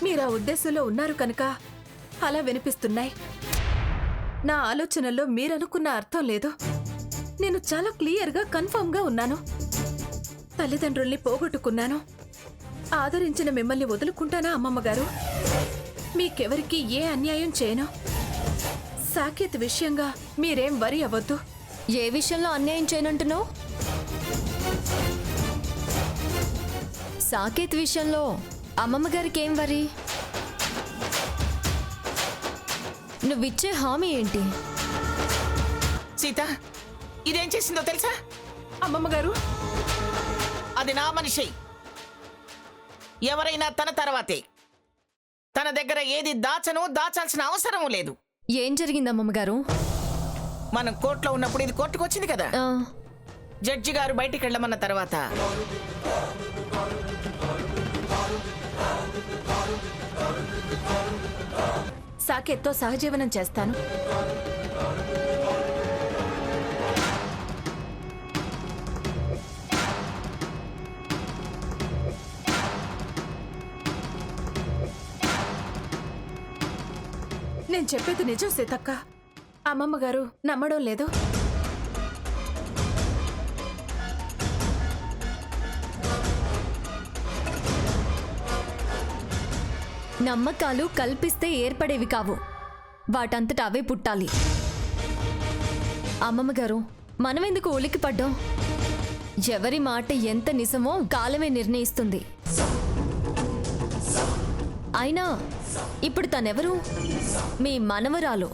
మీరు ఆ ఉద్దేశంలో ఉన్నారు కనుక అలా వినిపిస్తున్నాయి. నా ఆలోచనల్లో మీరనుకున్న అర్థం లేదు. నేను చాలా క్లియర్గా కన్ఫర్మ్గా ఉన్నాను. తల్లిదండ్రుల్ని పోగొట్టుకున్నాను. ఆదరించిన మిమ్మల్ని వదులుకుంటానా అమ్మమ్మగారు? మీకెవరికి ఏ అన్యాయం చేయను. సాకేత్ విషయంగా మీరేం వరి అవ్వద్దు. ఏ విషయంలో అన్యాయం చేయనంటున్నావు? సాకేత్ విషయంలో అమ్మమ్మ గారికి ఏం వరి? నువ్విచ్చే హామీ ఏంటి? సీత, ఇదేం చేసిందో తెలుసా? అమ్మమ్మగారు, అది నా మనిషి. ఎవరైనా తన తర్వాతే. తన దగ్గర ఏది దాచాల్సిన అవసరం లేదు. ఏం జరిగింది అమ్మమ్మ గారు? మనం కోర్టులో ఉన్నప్పుడు ఇది కోర్టుకు వచ్చింది కదా. జడ్జి గారు బయటికి వెళ్ళమన్న తర్వాత సాకేత్తో సహజీవనం చేస్తాను. నేను చెప్పేది నిజం సీతక్క. అమ్మమ్మగారు నమ్మడం లేదు. నమ్మకాలు కల్పిస్తే ఏర్పడేవి కావు, వాటంతట అవే పుట్టాలి. అమ్మమ్మ గారు, మనమెందుకు ఉలికి పడ్డాం? ఎవరి మాట ఎంత నిజమో కాలమే నిర్ణయిస్తుంది. అయినా ఇప్పుడు తనెవరు? మీ మనవరాలు.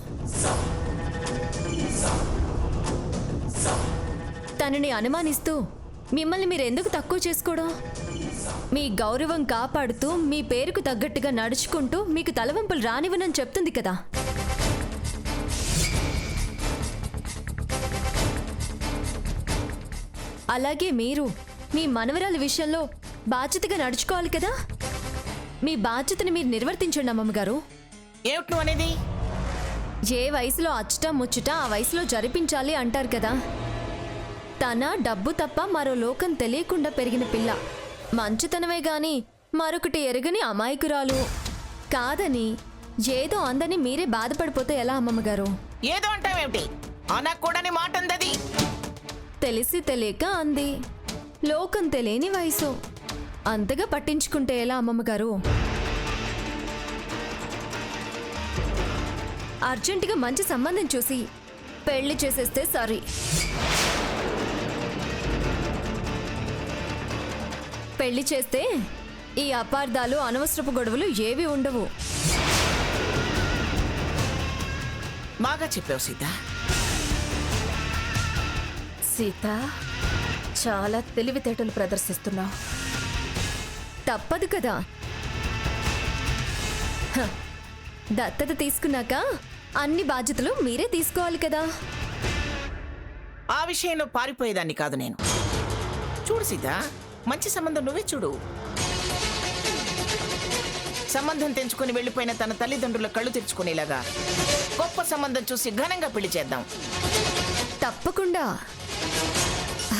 తనని అనుమానిస్తూ మిమ్మల్ని మీరెందుకు తక్కువ చేసుకోవడం? మీ గౌరవం కాపాడుతూ మీ పేరుకు తగ్గట్టుగా నడుచుకుంటూ మీకు తలవంపులు రానివ్వనని చెప్తుంది కదా. అలాగే మీరు మీ మనవరాలి విషయంలో బాధ్యతగా నడుచుకోవాలి కదా. మీ బాధ్యతని మీరు నిర్వర్తించండి అమ్మమ్మగారు. ఏమిటి నువ్వు అనేది? ఏ వయసులో అచ్చుట ముచ్చుట ఆ వయసులో జరిపించాలి అంటారు కదా. తన డబ్బు తప్ప మరో లోకం తెలియకుండా పెరిగిన పిల్ల. మంచితనమే గాని మరొకటి ఎరగని అమాయకురాలు కాదని ఏదో అందని మీరే బాధపడిపోతే ఎలా అమ్మమ్మగారు? ఏదో అంటావేమిటి? అనకూడని మాట అందది. తెలిసి తెలియక అంది. లోకం తెలియని వయసు. అంతగా పట్టించుకుంటే ఎలా అమ్మమ్మగారు? అర్జెంటుగా మంచి సంబంధం చూసి పెళ్లి చేసేస్తే సరి. పెళ్లి చేస్తే ఈ అపార్థాలు అనవసరపు గొడవలు ఏవి ఉండవు. బాగా చెప్పావు సీత. సీత, చాలా తెలివితేటలు ప్రదర్శిస్తున్నావు. తప్పదు కదా. దత్తత తీసుకున్నాక అన్ని బాధ్యతలు మీరే తీసుకోవాలి కదా. ఆ విషయంలో పారిపోయేదాన్ని కాదు నేను. చూడు సీత, మంచి సంబంధం నువ్వే చూడు. సంబంధం తెంచుకుని వెళ్ళిపోయిన తన తల్లిదండ్రుల కళ్ళు తెరుచుకునేలాగా గొప్ప సంబంధం చూసి ఘనంగా పెళ్లి చేద్దాం. తప్పకుండా.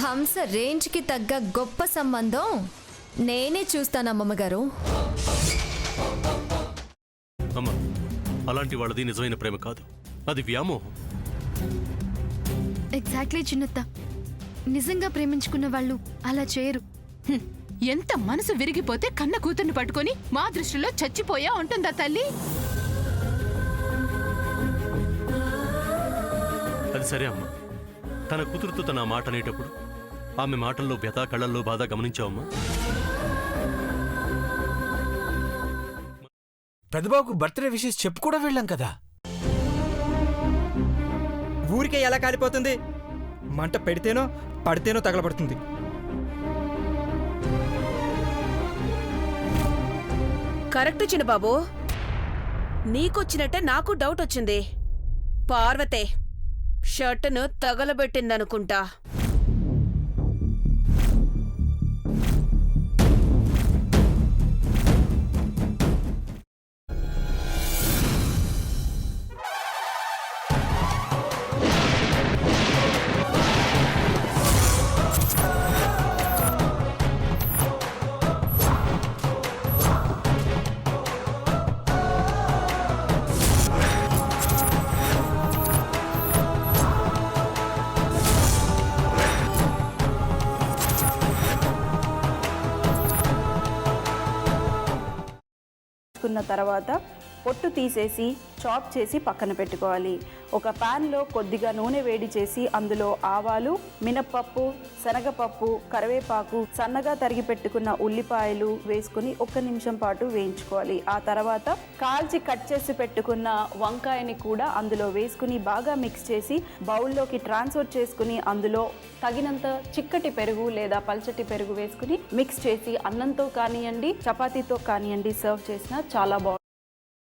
హంస రేంజ్కి తగ్గ గొప్ప సంబంధం నేనే చూస్తాను అమ్మమ్మగారు. అమ్మ, అలాంటి వాళ్ళది నిజమైన ప్రేమ కాదు, అది వ్యామోహం. ఎగ్జాక్ట్లీ చిన్నత్త. నిజంగా ప్రేమించుకున్న వాళ్ళు అలా చేయరు. ఎంత మనసు విరిగిపోతే కన్న కూతుర్ని పట్టుకొని మా దృష్టిలో చచ్చిపోయా ఉంటుందా తల్లి? అది సరే అమ్మా. తన కూతురుతో తన మాట అనేటప్పుడు ఆమె మాటల్లో వ్యథ, కళ్ళల్లో బాధ గమనించావమ్మా? పెద్దబాబుకు బర్త్డే విషెస్ చెప్పు కూడా వెళ్ళాం కదా. ఊరికే ఎలా కాలిపోతుంది? మంట పెడితేనో పడితేనో తగలబడుతుంది. కరెక్ట్ చిన్నబాబు. నీకొచ్చినట్టే నాకు డౌట్ వచ్చింది. పార్వతే షర్టును తగలబెట్టిందనుకుంటా. కాల్చుకున్న తర్వాత పొట్టు తీసేసి చాప్ చేసి పక్కన పెట్టుకోవాలి. ఒక ప్యాన్లో కొద్దిగా నూనె వేడి చేసి అందులో ఆవాలు, మినప్పప్పు, శనగపప్పు, కరివేపాకు, సన్నగా తరిగి పెట్టుకున్న ఉల్లిపాయలు వేసుకుని 1 నిమిషం పాటు వేయించుకోవాలి. ఆ తర్వాత కాల్చి కట్ చేసి పెట్టుకున్న వంకాయని కూడా అందులో వేసుకుని బాగా మిక్స్ చేసి బౌల్లోకి ట్రాన్స్ఫర్ చేసుకుని అందులో తగినంత చిక్కటి పెరుగు లేదా పల్చటి పెరుగు వేసుకుని మిక్స్ చేసి అన్నంతో కానివ్వండి, చపాతీతో కానివ్వండి సర్వ్ చేసినా చాలా బాగుంటుంది.